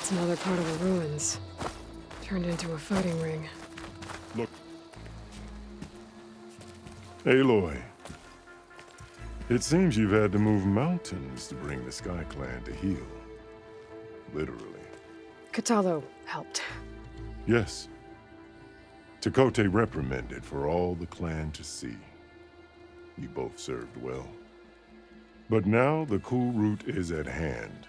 It's another part of the ruins. Turned into a fighting ring. Look. Aloy. It seems you've had to move mountains to bring the Sky Clan to heal. Literally. Kotallo helped. Yes. Tekotteh reprimanded for all the clan to see. You both served well. But now the Kulrut is at hand.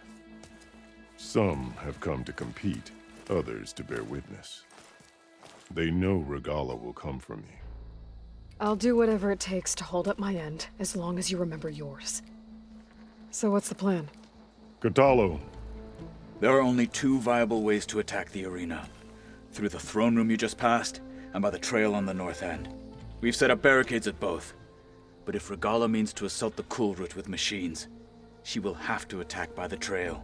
Some have come to compete, others to bear witness. They know Regalla will come for me. I'll do whatever it takes to hold up my end, as long as you remember yours. So what's the plan? Kotallo. There are only two viable ways to attack the arena. Through the throne room you just passed, and by the trail on the north end. We've set up barricades at both. But if Regalla means to assault the Kulrut with machines, she will have to attack by the trail.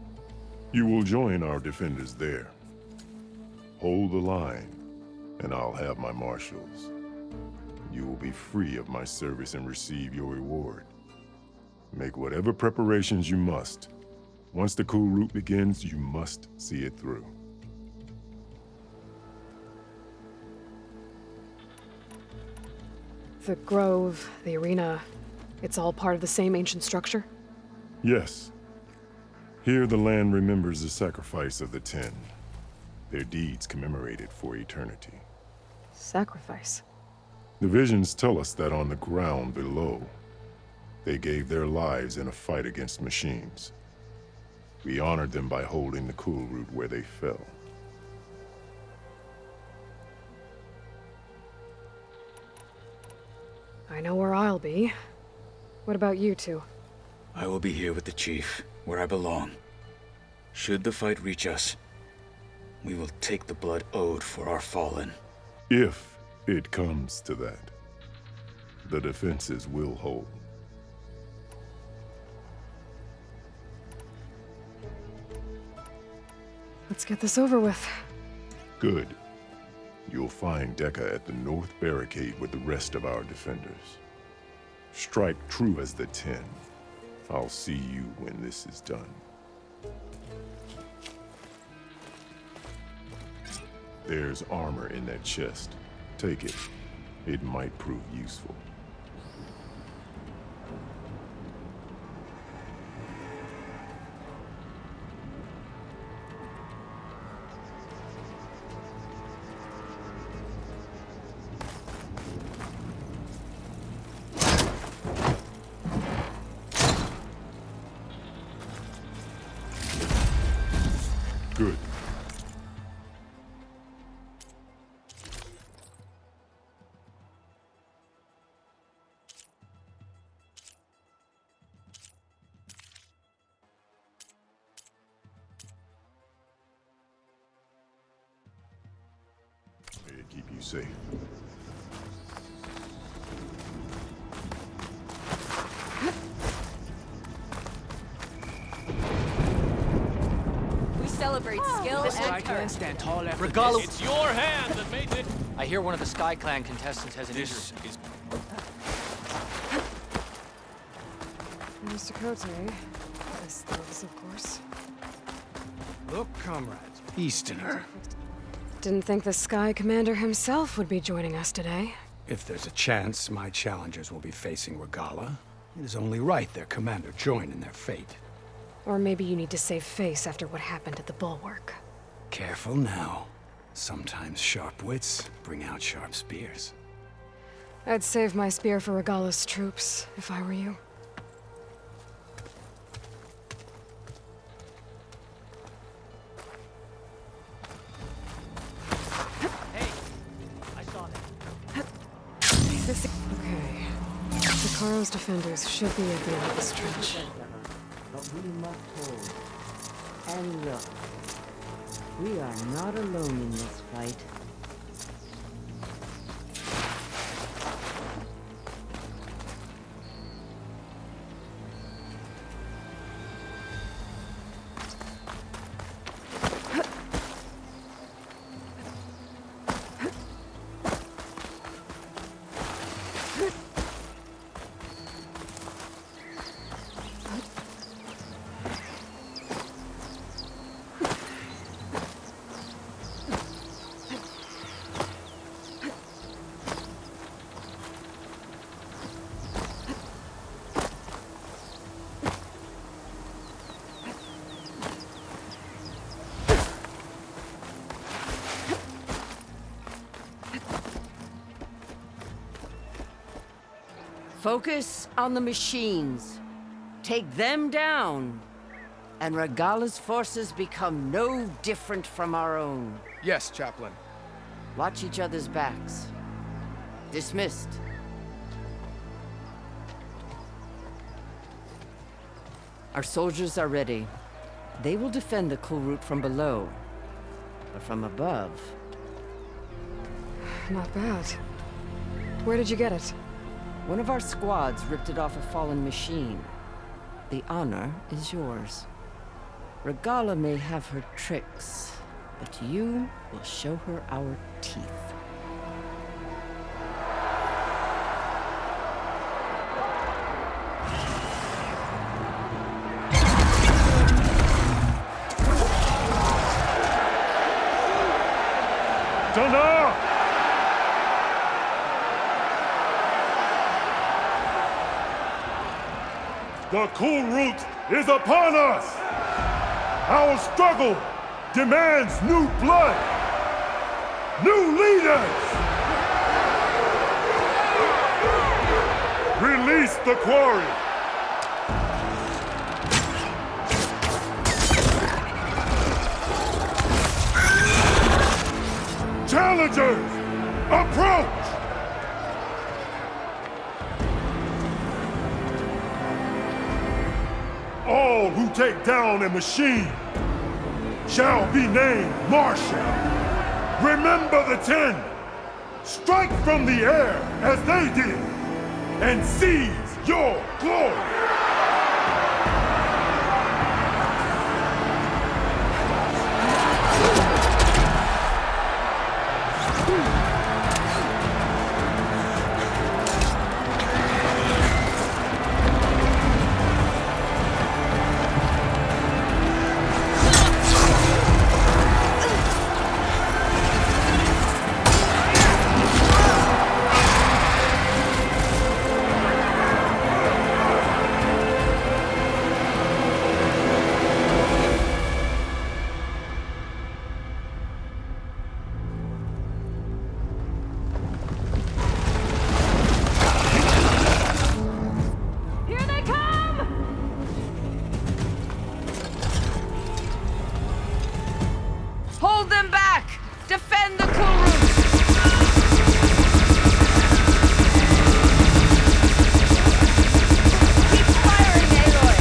You will join our defenders there. Hold the line, and I'll have my marshals. You will be free of my service and receive your reward. Make whatever preparations you must. Once the Kulrut begins, you must see it through. The grove, the arena, it's all part of the same ancient structure? Yes. Here the land remembers the sacrifice of the Ten. Their deeds commemorated for eternity. Sacrifice? The visions tell us that on the ground below, they gave their lives in a fight against machines. We honored them by holding the Kulrut where they fell. I know where I'll be. What about you two? I will be here with the chief, where I belong. Should the fight reach us, we will take the blood owed for our fallen. If it comes to that, the defenses will hold. Let's get this over with. Good. You'll find Dekka at the north barricade with the rest of our defenders. Strike true as the Ten. I'll see you when this is done. There's armor in that chest. Take it. It might prove useful. Good. May it keep you safe. Celebrate skill and courage. Stand tall after Regalla. this. It's your hand that made it. I hear one of the Sky Clan contestants has an This injury. is... There's Tekotteh. This thugs, of course. Look, comrades. Easterner. Didn't think the Sky Commander himself would be joining us today. If there's a chance my challengers will be facing Regalla, it is only right their commander join in their fate. Or maybe you need to save face after what happened at the Bulwark. Careful now. Sometimes sharp wits bring out sharp spears. I'd save my spear for Regalla's troops, if I were you. Hey, I saw that. Okay. Sakaro's defenders should be at the end of this trench. But we must hold. And look, we are not alone in this fight. Focus on the machines. Take them down. And Regala's forces become no different from our own. Yes, Chaplain. Watch each other's backs. Dismissed. Our soldiers are ready. They will defend the Kulrut from below. But from above... Not bad. Where did you get it? One of our squads ripped it off a fallen machine. The honor is yours. Regala may have her tricks, but you will show her our teeth. Dana! The Kulrut is upon us! Our struggle demands new blood! New leaders! Release the quarry! Challengers, approach! All who take down a machine shall be named Marshal. Remember the 10. Strike from the air as they did, and seize your glory! Hold them back! Defend the Kulrut! Keep firing, Aloy!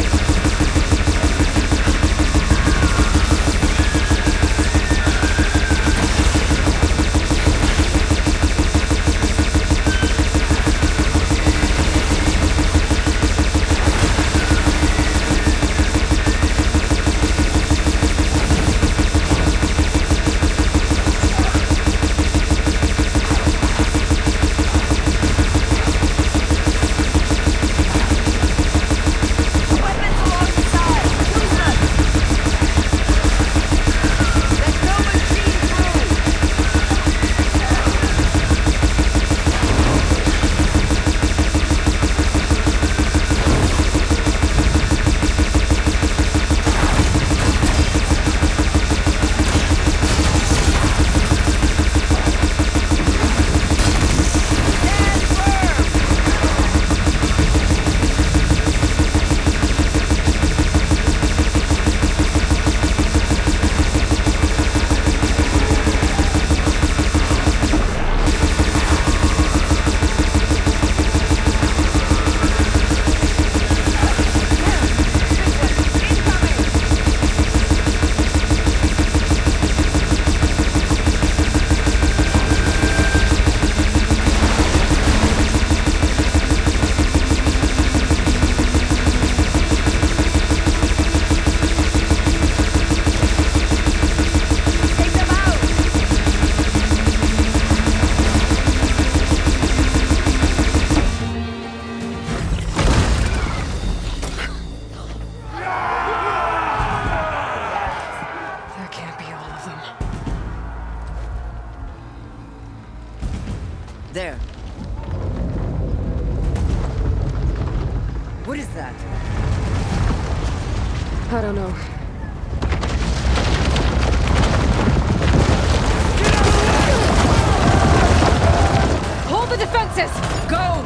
Weapons alongside! Use them! Let no machine through! Stand firm! Take them out! That can't be all of them. There. What is that? I don't know. Hold the defenses! Go!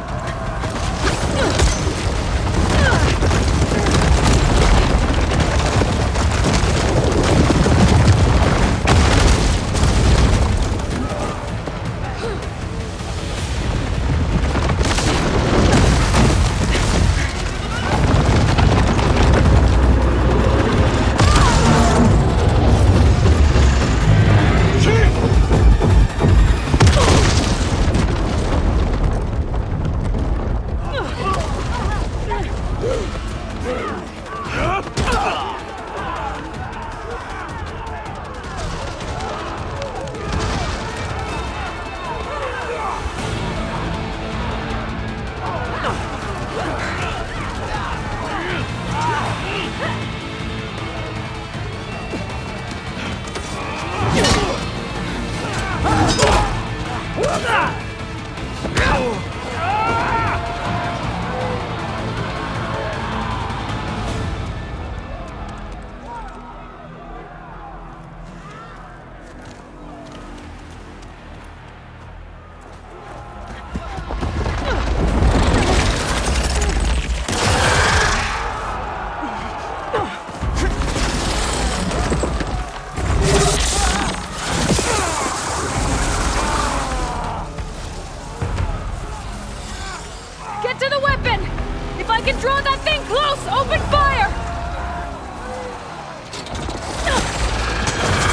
can draw that thing close! Open fire!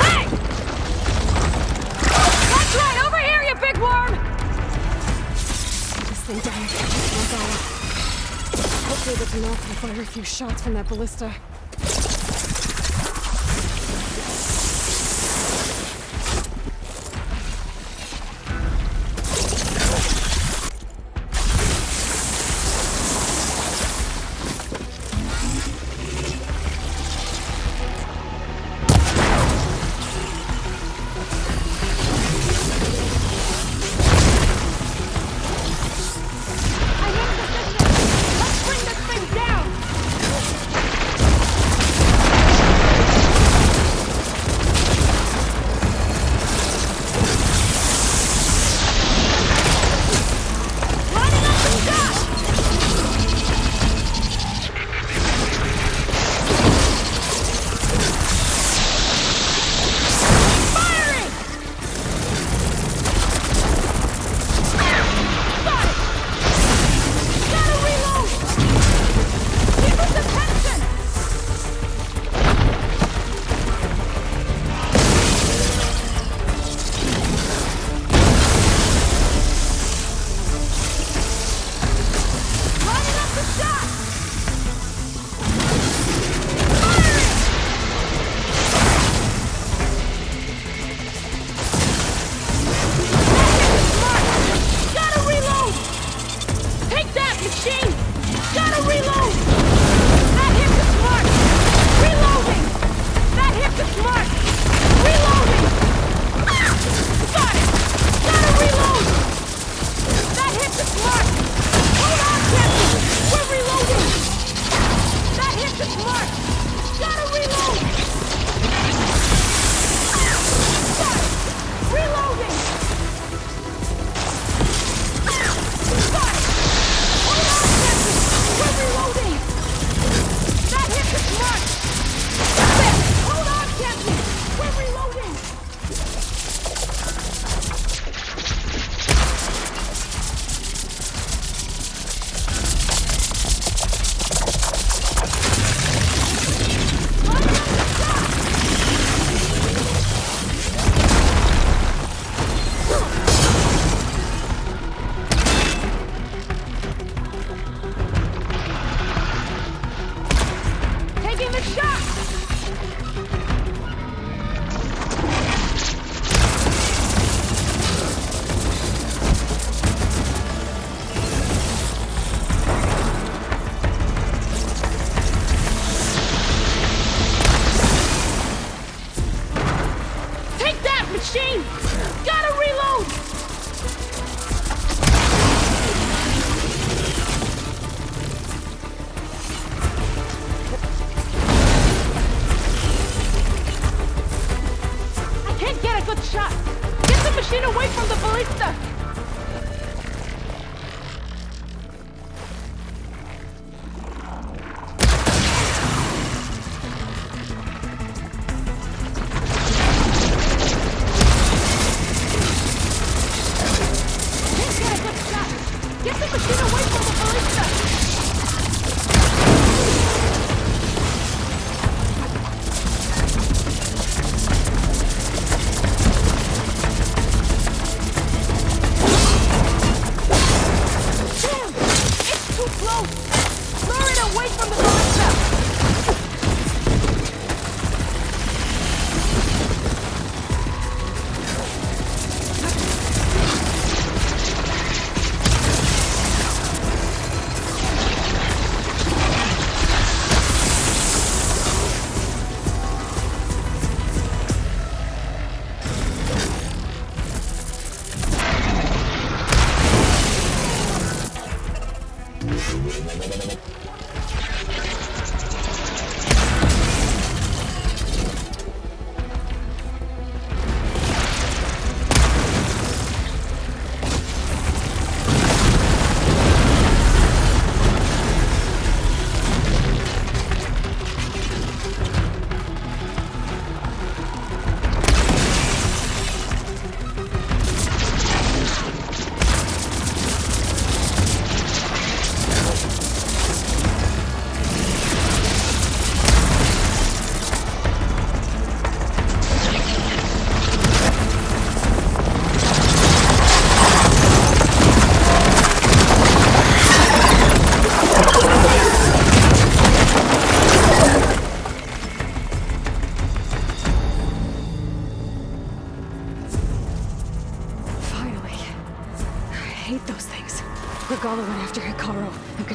Hey! That's right! Over here, you big worm! This thing down. Regala. Hopefully the Tenarch can fire a few shots from that ballista.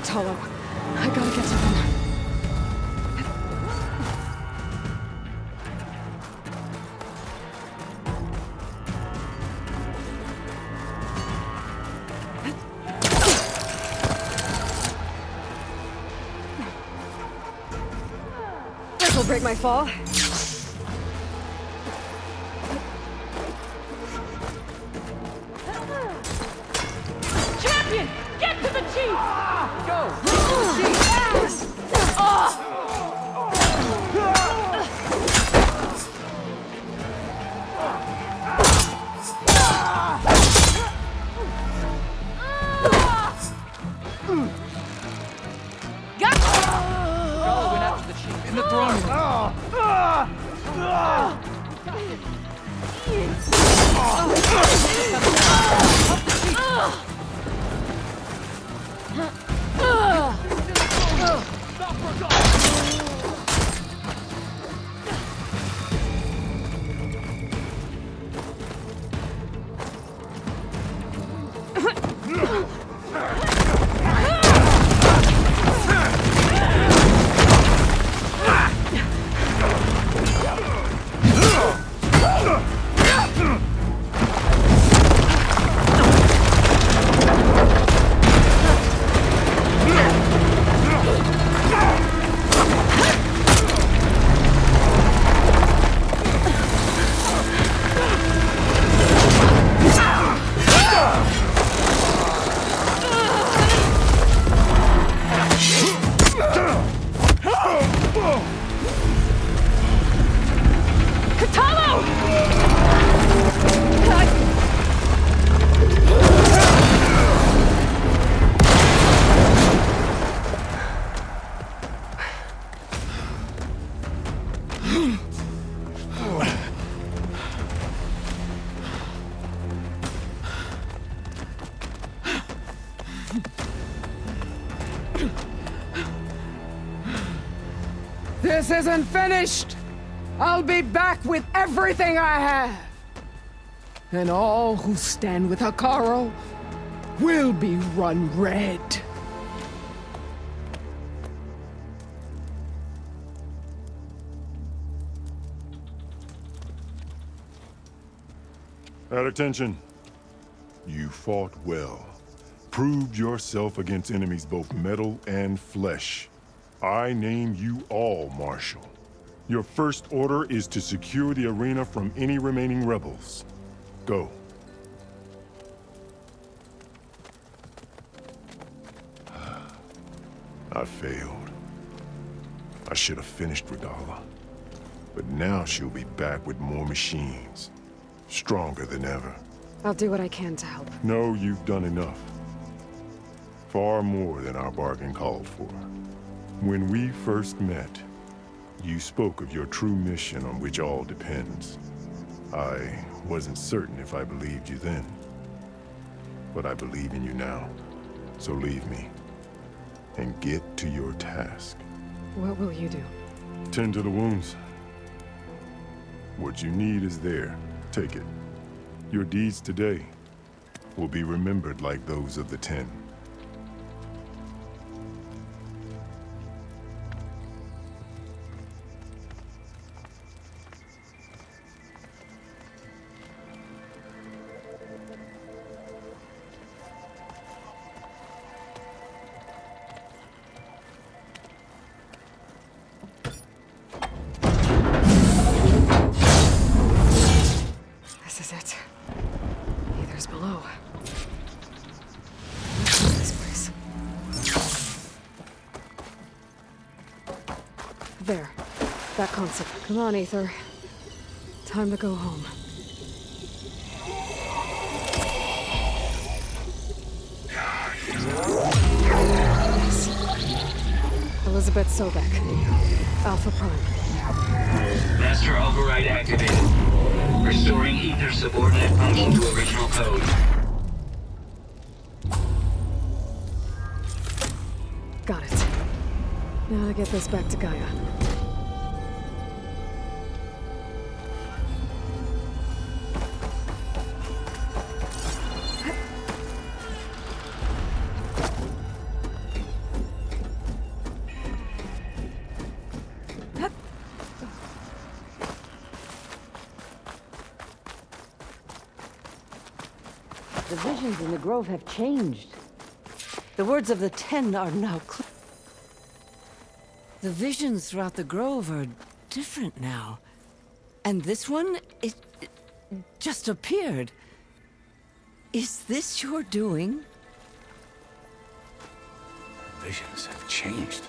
Kotallo. I gotta get to them. This'll break my fall. Champion! Get to the chief! Regala went after the chief. In the throne room. This isn't finished! I'll be back with everything I have! And all who stand with Hekarro will be run red. At attention. You fought well. Proved yourself against enemies both metal and flesh. I name you all Marshal. Your first order is to secure the arena from any remaining rebels. Go. I failed. I should have finished Regala. But now she'll be back with more machines. Stronger than ever. I'll do what I can to help. No, you've done enough. Far more than our bargain called for. When we first met, you spoke of your true mission on which all depends. I wasn't certain if I believed you then. But I believe in you now. So leave me. And get to your task. What will you do? Tend to the wounds. What you need is there. Take it. Your deeds today will be remembered like those of the Ten. This is it. Aether's below. What is this place? There. That console. Come on, Aether. Time to go home. Yes. Elizabeth Sobek. Alpha Prime. Master override activated. Restoring Aether's subordinate function to original code. Got it. Now to get this back to Gaia. visions in the grove have changed. The words of the Ten are now clear. The visions throughout the grove are different now. And this one, it just appeared. Is this your doing? Visions have changed.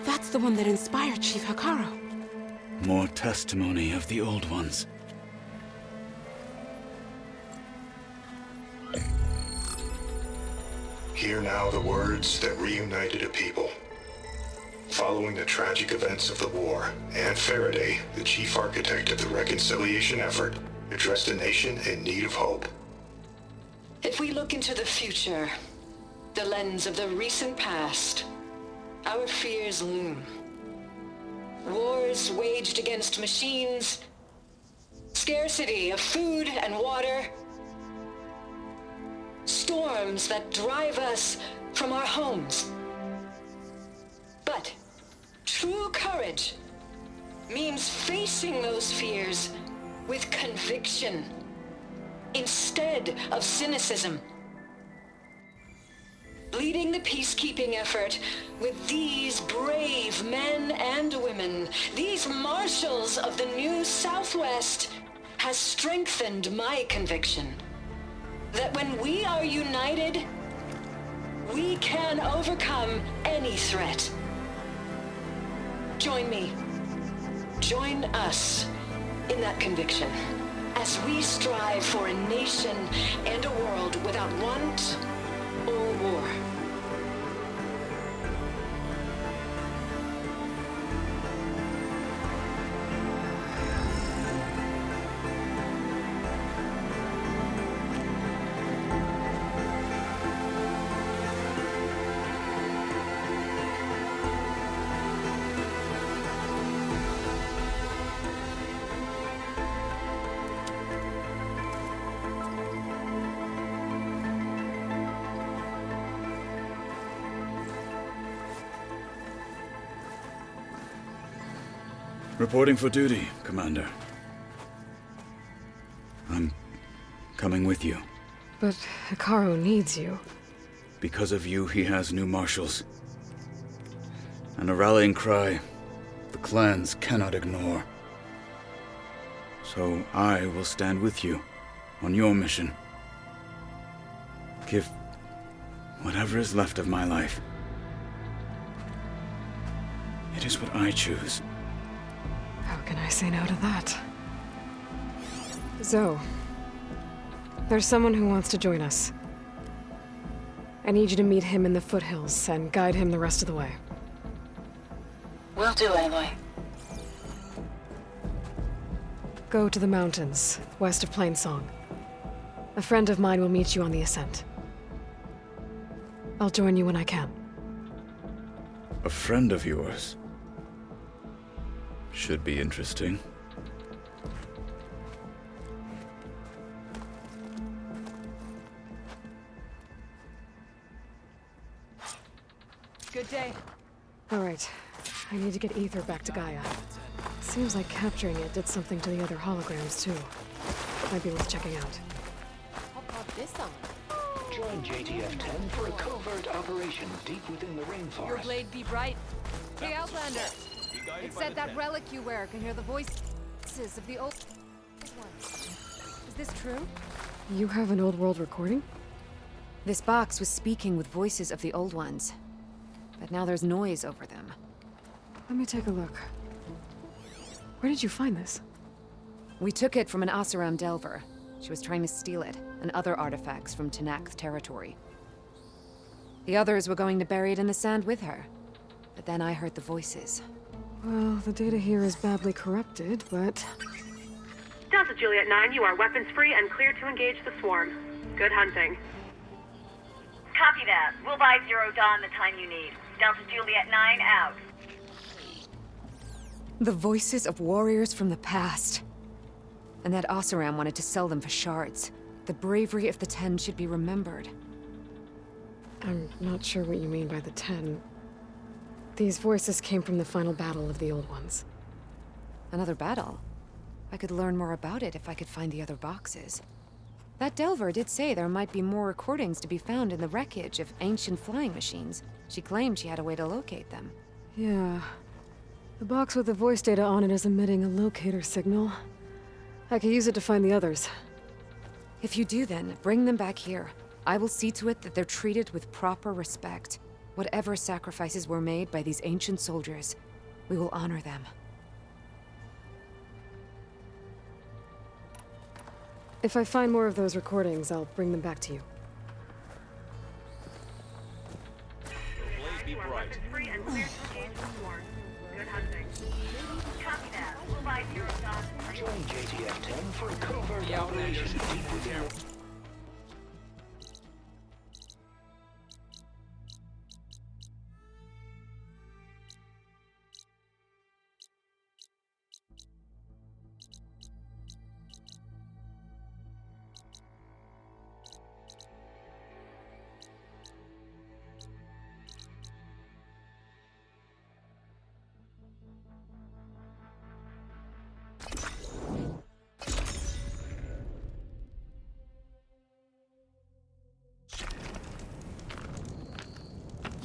That's the one that inspired Chief Hekarro. More testimony of the Old Ones. Hear now the words that reunited a people. Following the tragic events of the war, Anne Faraday, the chief architect of the reconciliation effort, addressed a nation in need of hope. If we look into the future, the lens of the recent past, our fears loom. Wars waged against machines, scarcity of food and water, storms that drive us from our homes. But true courage means facing those fears with conviction instead of cynicism. Leading the peacekeeping effort with these brave men and women, these marshals of the new Southwest, has strengthened my conviction that when we are united, we can overcome any threat. Join me. Join us in that conviction as we strive for a nation and a world without want or war. Reporting for duty, Commander. I'm coming with you. But Hekarro needs you. Because of you, he has new marshals. And a rallying cry the clans cannot ignore. So I will stand with you on your mission. Give whatever is left of my life. It is what I choose. How can I say no to that? Zoe, there's someone who wants to join us. I need you to meet him in the foothills and guide him the rest of the way. Will do, Aloy. Go to the mountains, west of Plainsong. A friend of mine will meet you on the ascent. I'll join you when I can. A friend of yours? Should be interesting. Good day. All right. I need to get Ether back to Gaia. Seems like capturing it did something to the other holograms, too. Might be worth checking out. How about this on? Join JTF-10 for a covert operation deep within the rainforest. Your blade be bright. Hey, Outlander! It said that relic you wear can hear the voices of the old ones. Is this true? You have an old world recording? This box was speaking with voices of the old ones. But now there's noise over them. Let me take a look. Where did you find this? We took it from an Oseram Delver. She was trying to steal it, and other artifacts from Tenakth territory. The others were going to bury it in the sand with her. But then I heard the voices. Well, the data here is badly corrupted, but... Delta Juliet 9, you are weapons-free and clear to engage the swarm. Good hunting. Copy that. We'll buy Zero Dawn the time you need. Delta Juliet 9 out. The voices of warriors from the past. And that Oseram wanted to sell them for shards. The bravery of the Ten should be remembered. I'm not sure what you mean by the Ten. These voices came from the final battle of the Old Ones. Another battle? I could learn more about it if I could find the other boxes. That Delver did say there might be more recordings to be found in the wreckage of ancient flying machines. She claimed she had a way to locate them. Yeah. The box with the voice data on it is emitting a locator signal. I could use it to find the others. If you do then, bring them back here. I will see to it that they're treated with proper respect. Whatever sacrifices were made by these ancient soldiers, we will honor them. If I find more of those recordings, I'll bring them back to you. You are weapons free and clear to engage the swarm. Good hunting. Copy that. We'll buy Zero Dawn. Join JTF-10 for a covert operation deep within...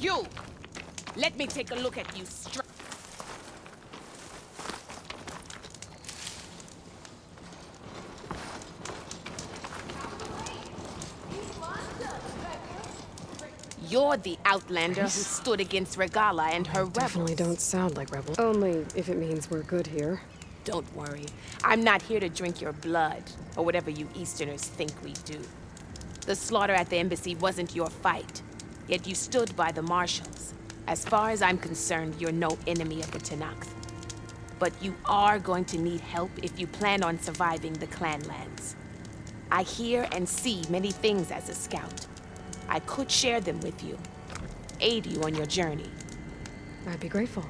You! Let me take a look at you You're the Outlander who stood against Regala and her rebels. Definitely don't sound like rebels. Only if it means we're good here. Don't worry. I'm not here to drink your blood, or whatever you Easterners think we do. The slaughter at the embassy wasn't your fight, yet you stood by the Marshals. As far as I'm concerned, you're no enemy of the Tenakth. But you are going to need help if you plan on surviving the Clanlands. I hear and see many things as a scout. I could share them with you, aid you on your journey. I'd be grateful.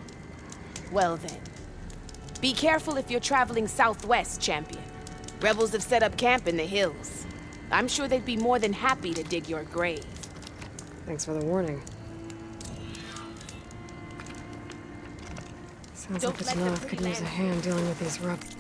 Well then, be careful if you're traveling southwest, champion. Rebels have set up camp in the hills. I'm sure they'd be more than happy to dig your grave. Thanks for the warning. Sounds like the Tenakth could use a hand dealing with these rebels.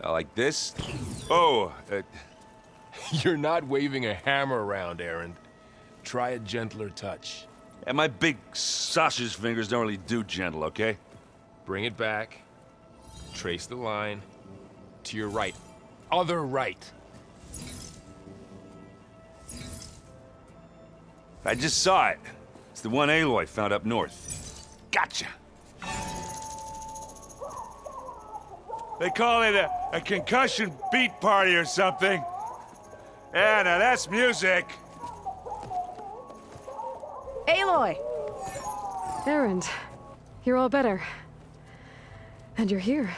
Like this? Oh, you're not waving a hammer around, Erend. Try a gentler touch. And my big sausage fingers don't really do gentle, okay? Bring it back. Trace the line. To your right. Other right. I just saw it. It's the one Aloy found up north. Gotcha! They call it a concussion beat party or something. Yeah, now that's music. Aloy! Erend, you're all better. And you're here.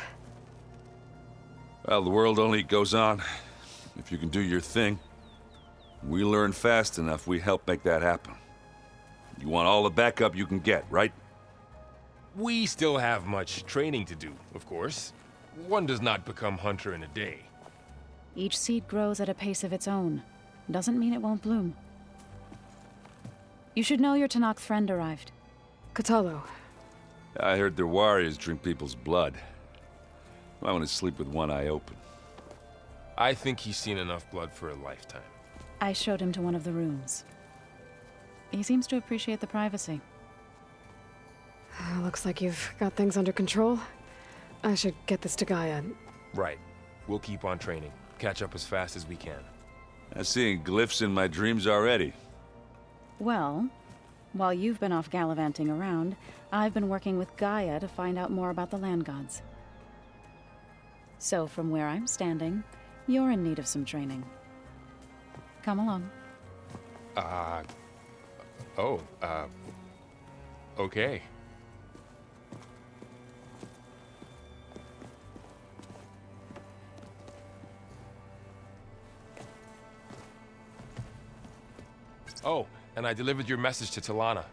Well, the world only goes on if you can do your thing. We learn fast enough, we help make that happen. You want all the backup you can get, right? We still have much training to do, of course. One does not become hunter in a day. Each seed grows at a pace of its own. Doesn't mean it won't bloom. You should know your Tenakth friend arrived. Kotallo. I heard their warriors drink people's blood. I want to sleep with one eye open. I think he's seen enough blood for a lifetime. I showed him to one of the rooms. He seems to appreciate the privacy. Looks like you've got things under control. I should get this to Gaia. Right. We'll keep on training. Catch up as fast as we can. I'm seeing glyphs in my dreams already. Well, while you've been off gallivanting around, I've been working with Gaia to find out more about the land gods. So from where I'm standing, You're in need of some training. Come along. Okay. Oh, and I delivered your message to Talana.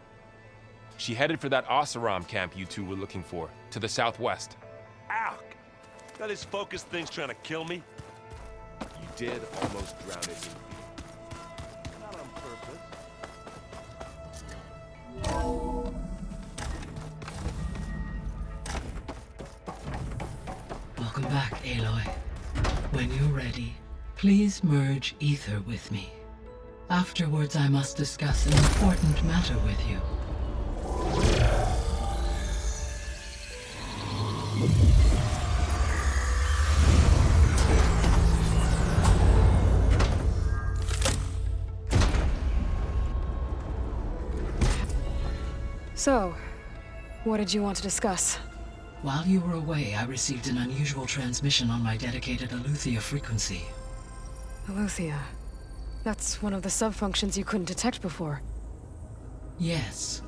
She headed for that Oseram camp you two were looking for, to the southwest. Ow! That this focus thing's trying to kill me? You did almost drown it in beer. Not on purpose. Welcome back, Aloy. When you're ready, please merge ether with me. Afterwards, I must discuss an important matter with you. So, what did you want to discuss? While you were away, I received an unusual transmission on my dedicated Eleuthia frequency. Eleuthia. That's one of the sub-functions you couldn't detect before. Yes.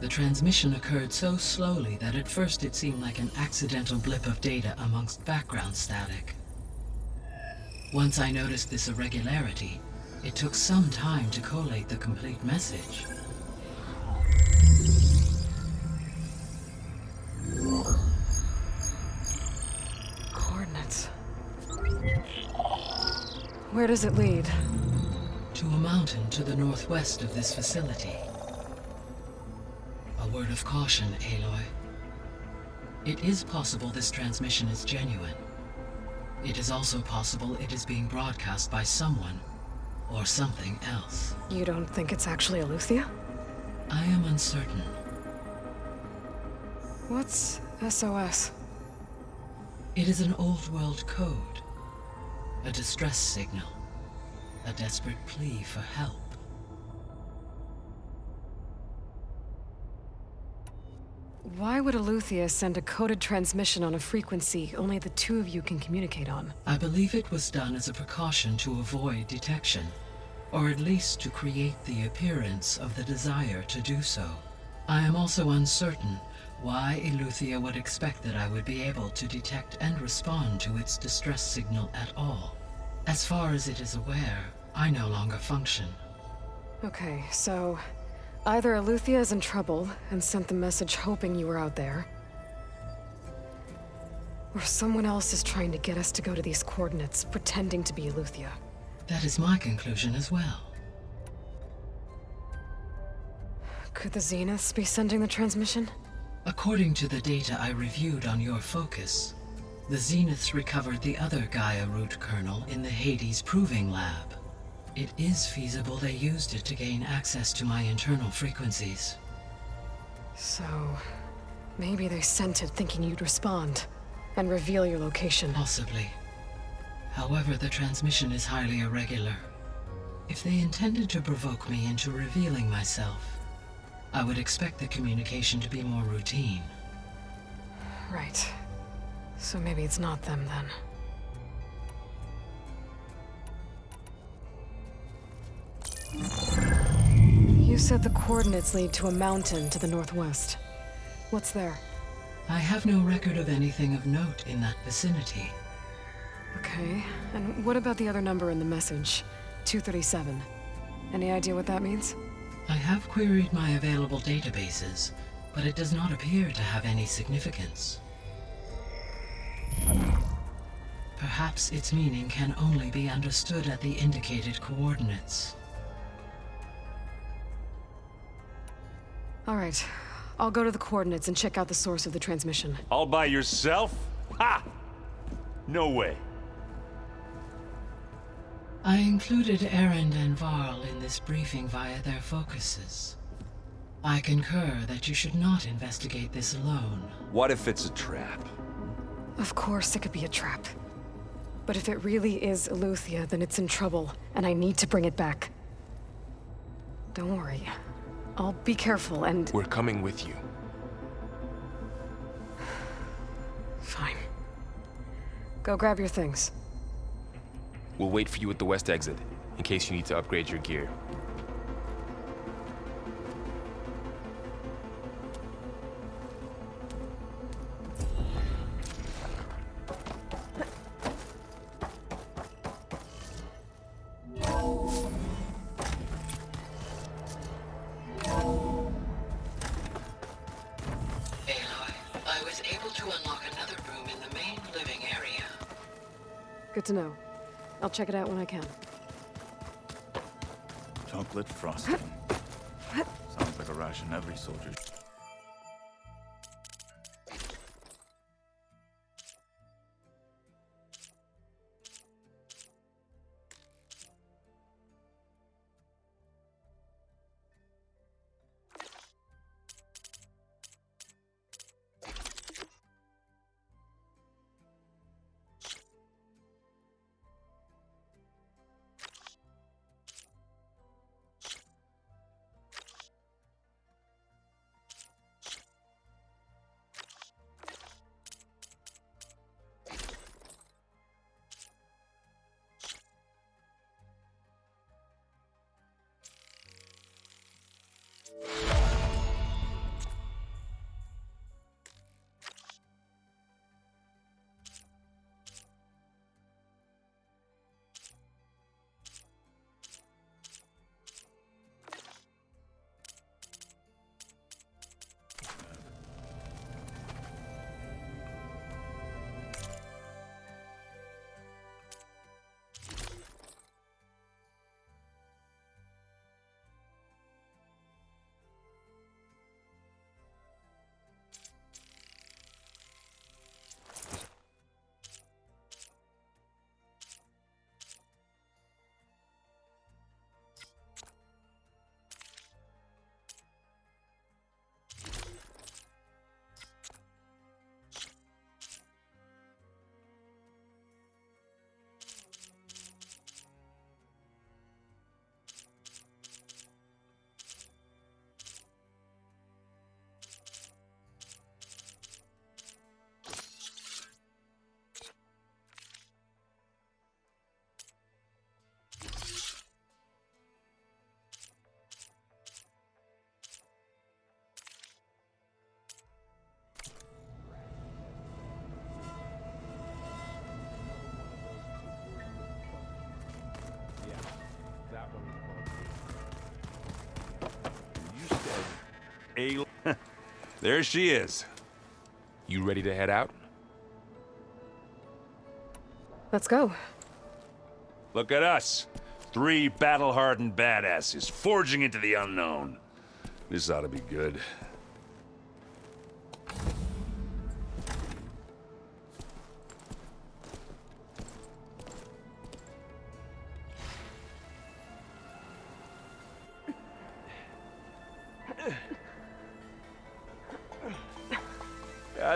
The transmission occurred so slowly that at first it seemed like an accidental blip of data amongst background static. Once I noticed this irregularity, it took some time to collate the complete message. Coordinates. Where does it lead? To a mountain to the northwest of this facility. A word of caution, Aloy. It is possible this transmission is genuine. It is also possible it is being broadcast by someone or something else. You don't think it's actually Eleuthia? I am uncertain. What's SOS? It is an old world code. A distress signal. A desperate plea for help. Why would Eleuthia send a coded transmission on a frequency only the two of you can communicate on? I believe it was done as a precaution to avoid detection, or at least to create the appearance of the desire to do so. I am also uncertain why Eleuthia would expect that I would be able to detect and respond to its distress signal at all. As far as it is aware, I no longer function. Okay, so either Eleuthia is in trouble and sent the message hoping you were out there, or someone else is trying to get us to go to these coordinates, pretending to be Eleuthia. That is my conclusion as well. Could the Zeniths be sending the transmission? According to the data I reviewed on your focus, the Zeniths recovered the other Gaia root kernel in the Hades Proving Lab. It is feasible they used it to gain access to my internal frequencies. So, maybe they sent it thinking you'd respond and reveal your location. Possibly. However, the transmission is highly irregular. If they intended to provoke me into revealing myself, I would expect the communication to be more routine. Right. So maybe it's not them then. You said the coordinates lead to a mountain to the northwest. What's there? I have no record of anything of note in that vicinity. Okay, and what about the other number in the message? 237. Any idea what that means? I have queried my available databases, but it does not appear to have any significance. Perhaps its meaning can only be understood at the indicated coordinates. All right, I'll go to the coordinates and check out the source of the transmission. All by yourself? Ha! No way. I included Erend and Varl in this briefing via their focuses. I concur that you should not investigate this alone. What if it's a trap? Of course it could be a trap. But if it really is Eleuthia, then it's in trouble, and I need to bring it back. Don't worry. I'll be careful and... We're coming with you. Fine. Go grab your things. We'll wait for you at the west exit, in case you need to upgrade your gear. Good to know. I'll check it out when I can. Chocolate frosting. Sounds like a ration every soldier. There she is. You ready to head out? Let's go. Look at us. 3 battle-hardened badasses forging into the unknown. This ought to be good.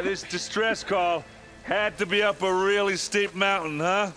This distress call had to be up a really steep mountain, huh?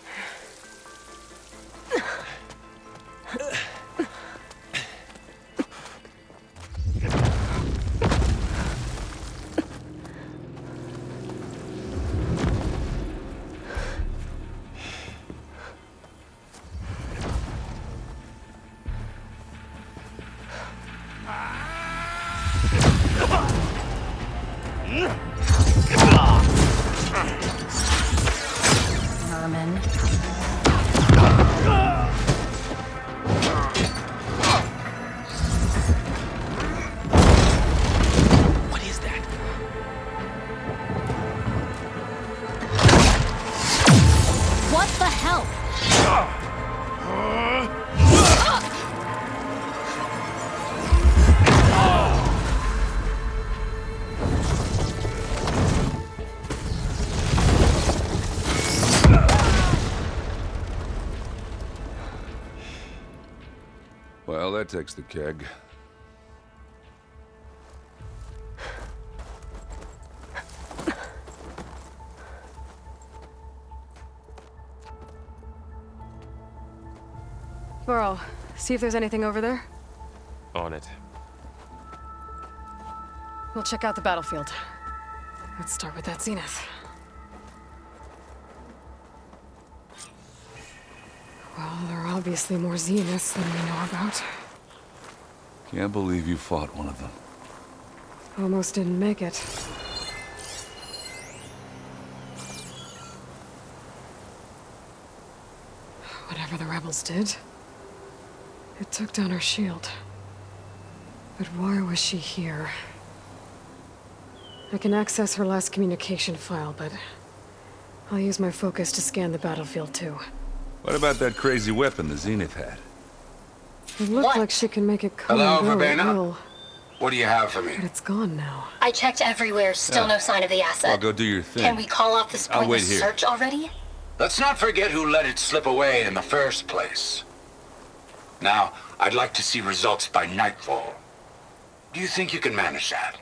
Well, that takes the keg. Varl, see if there's anything over there. On it. We'll check out the battlefield. Let's start with that Zenith. Well, there are obviously more Zeniths than we know about. Can't believe you fought one of them. Almost didn't make it. Whatever the rebels did, it took down her shield. But why was she here? I can access her last communication file, but I'll use my focus to scan the battlefield too. What about that crazy weapon the Zenith had? It looked like she can make it come Hello, and go at Verbena? will, What do you have for me? but it's gone now. I checked everywhere, still no sign of the asset. Well, go do your thing. Can we call off this I'll wait pointless here. search already? Let's not forget who let it slip away in the first place. Now, I'd like to see results by nightfall. Do you think you can manage that?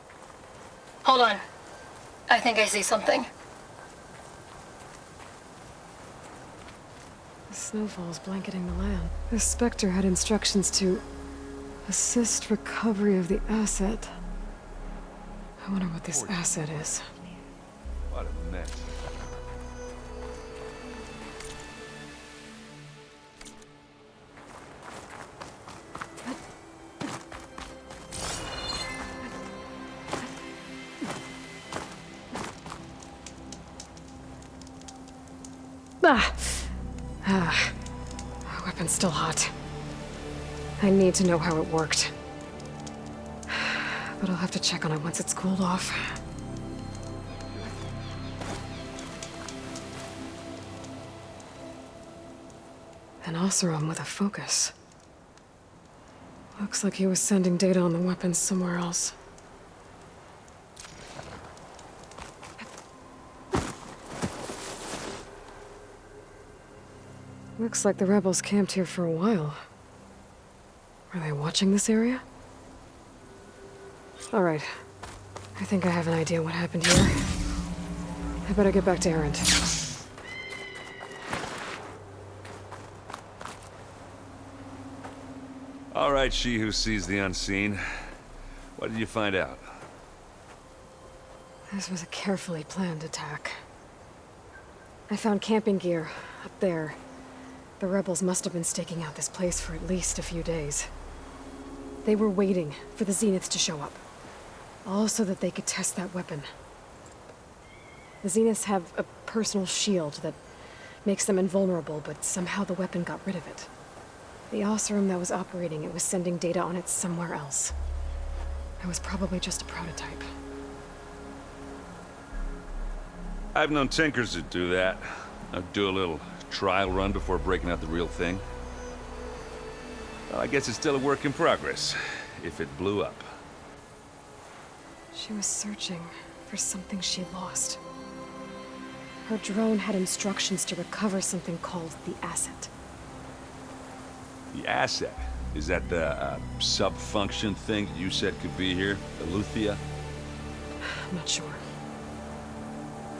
Hold on. I think I see something. The snowfall's blanketing the land. The Spectre had instructions to assist recovery of the asset. I wonder what this asset is. What a mess. Weapon's still hot. I need to know how it worked. But I'll have to check on it once it's cooled off. An Oseram with a focus. Looks like he was sending data on the weapons somewhere else. Looks like the rebels camped here for a while. Are they watching this area? All right. I think I have an idea what happened here. I better get back to Erend. All right, she who sees the unseen. What did you find out? This was a carefully planned attack. I found camping gear up there. The rebels must have been staking out this place for at least a few days. They were waiting for the Zeniths to show up. All so that they could test that weapon. The Zeniths have a personal shield that makes them invulnerable, but somehow the weapon got rid of it. The Oseram that was operating it was sending data on it somewhere else. It was probably just a prototype. I've known tinkers that do that. I'd do a little trial run before breaking out the real thing. Well, I guess it's still a work in progress, if it blew up. She was searching for something she lost. Her drone had instructions to recover something called the asset. The asset? Is that the sub-function thing that you said could be here? Eleuthia? I'm not sure.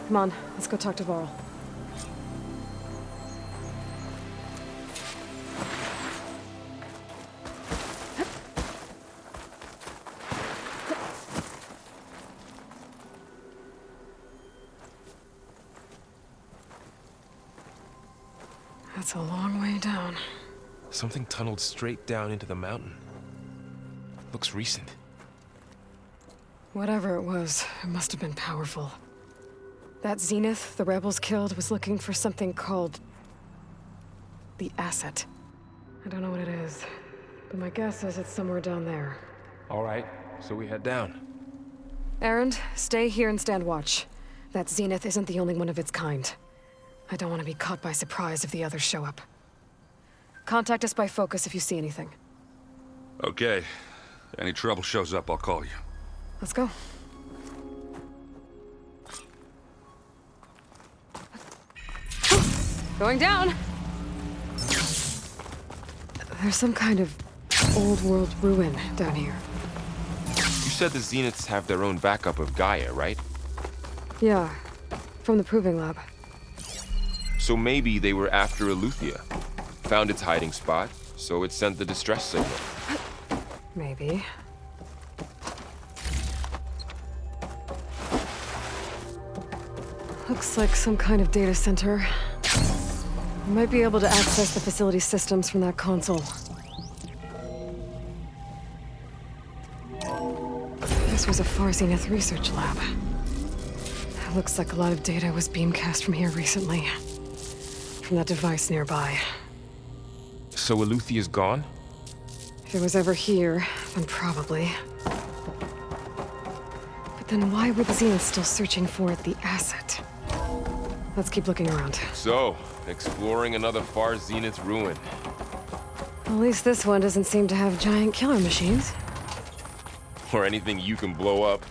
Come on, let's go talk to Varl. That's a long way down. Something tunneled straight down into the mountain. Looks recent. Whatever it was, it must have been powerful. That Zenith the rebels killed was looking for something called the asset. I don't know what it is, but my guess is it's somewhere down there. All right, so we head down. Erend, stay here and stand watch. That Zenith isn't the only one of its kind. I don't want to be caught by surprise if the others show up. Contact us by focus if you see anything. Okay. Any trouble shows up, I'll call you. Let's go. Going down! There's some kind of old world ruin down here. You said the Zeniths have their own backup of Gaia, right? Yeah, from the Proving Lab. So maybe they were after Eleuthia. Found its hiding spot, so it sent the distress signal. Maybe. Looks like some kind of data center. I might be able to access the facility systems from that console. This was a Far Zenith research lab. Looks like a lot of data was beamcast from here recently. From that device nearby. So Eluthia's gone? If it was ever here, then probably. But then why were the Zeniths still searching for the asset? Let's keep looking around. So, exploring another Far Zenith ruin. At least this one doesn't seem to have giant killer machines. Or anything you can blow up.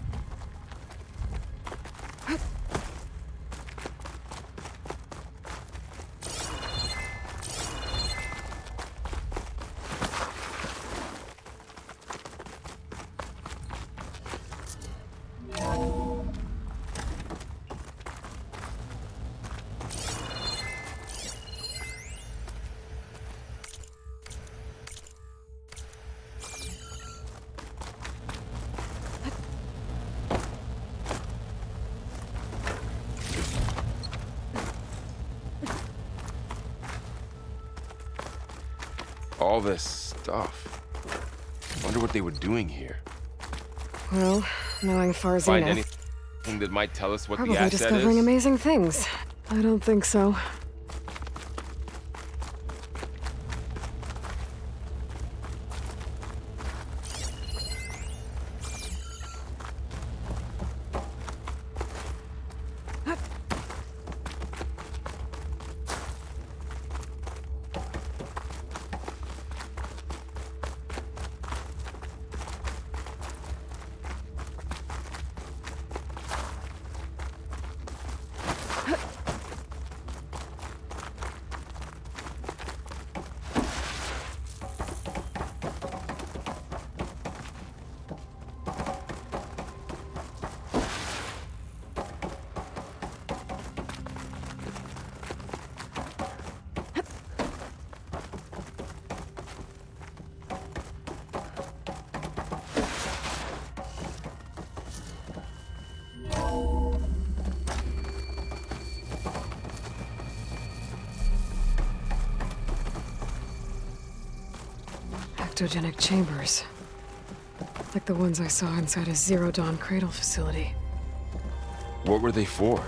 All this stuff. Wonder what they were doing here. Well, knowing Far Find Zenith, anything that might tell us what probably the asset discovering is? amazing things. I don't think so. Ectogenic chambers. Like the ones I saw inside a Zero Dawn cradle facility. What were they for?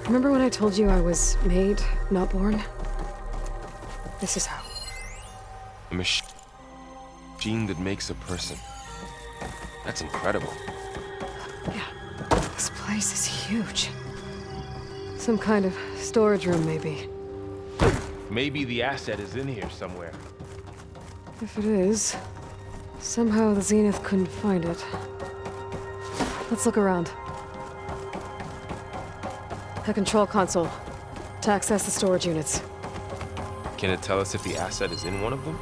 Remember when I told you I was made, not born? This is how. A machine that makes a person. That's incredible. This place is huge. Some kind of storage room, maybe. Maybe the asset is in here somewhere. If it is, somehow the Zenith couldn't find it. Let's look around. A control console to access the storage units. Can it tell us if the asset is in one of them?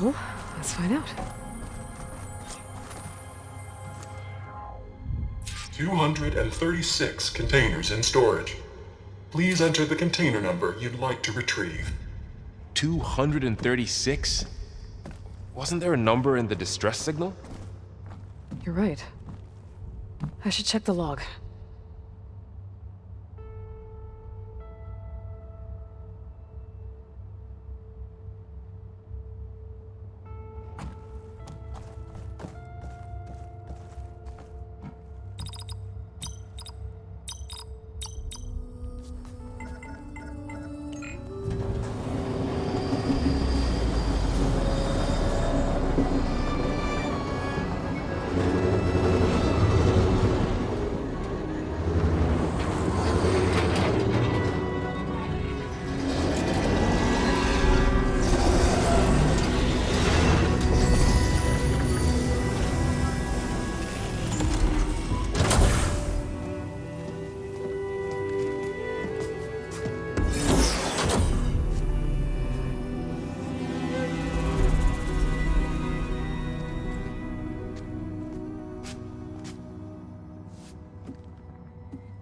Well, let's find out. 236 containers in storage. Please enter the container number you'd like to retrieve. 236? Wasn't there a number in the distress signal? You're right. I should check the log.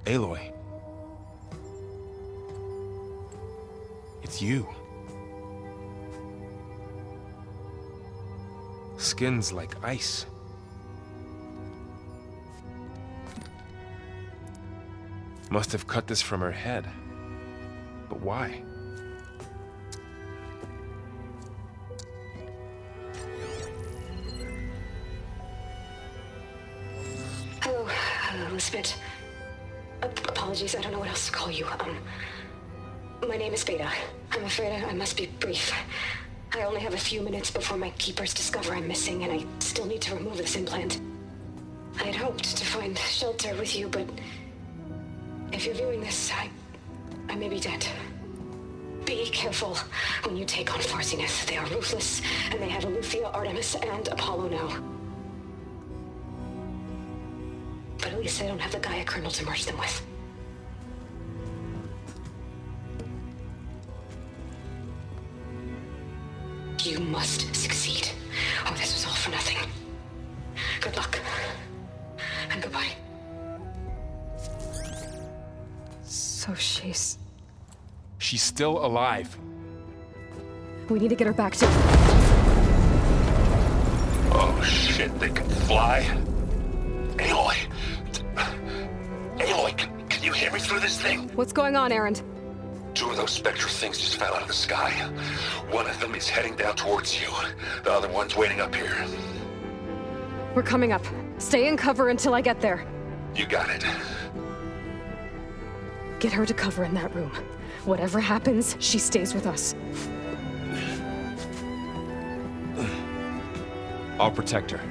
Aloy. It's you. Skin's like ice. Must have cut this from her head. But why? Hello, Elizabeth. Apologies, I don't know what else to call you. My name is Beta. I'm afraid I must be brief. I only have a few minutes before my keepers discover I'm missing, and I still need to remove this implant. I had hoped to find shelter with you, but if you're viewing this, I may be dead. Be careful when you take on Far Zenith. They are ruthless, and they have Eleuthia, Artemis, and Apollo now. But at least I don't have the Gaia kernel to merge them with. You must succeed, or this was all for nothing. Good luck. And goodbye. So she's... She's still alive. We need to get her back to... Oh shit, they can fly? Aloy! Aloy, can you hear me through this thing? What's going on, Erend? 2 of those Spectre things just fell out of the sky. One of them is heading down towards you. The other one's waiting up here. We're coming up. Stay in cover until I get there. You got it. Get her to cover in that room. Whatever happens, she stays with us. I'll protect her.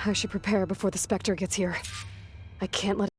I should prepare before the Spectre gets here. I can't let